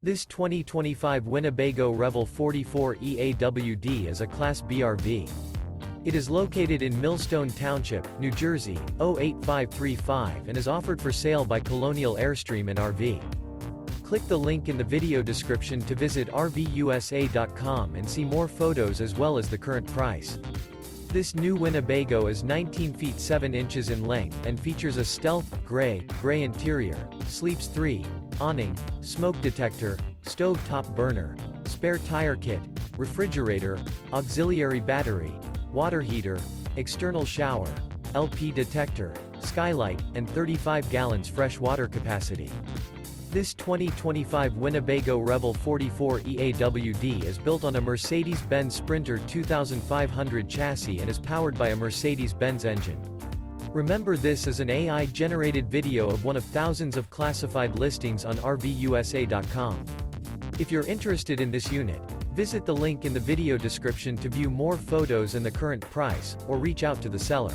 This 2025 Winnebago Revel 44 EAWD is a Class B RV. It is located in Millstone Township, New Jersey, 08535 and is offered for sale by Colonial Airstream RV. Click the link in the video description to visit RVUSA.com and see more photos as well as the current price. This new Winnebago is 19 feet 7 inches in length and features a stealth, gray interior, sleeps 3, awning, smoke detector, stove top burner, spare tire kit, refrigerator, auxiliary battery, water heater, external shower, LP detector, skylight, and 35 gallons fresh water capacity. This 2025 Winnebago Revel 44 EAWD is built on a Mercedes-Benz Sprinter 2500 chassis and is powered by a Mercedes-Benz engine. Remember, this is an AI-generated video of one of thousands of classified listings on RVUSA.com. If you're interested in this unit, visit the link in the video description to view more photos and the current price, or reach out to the seller.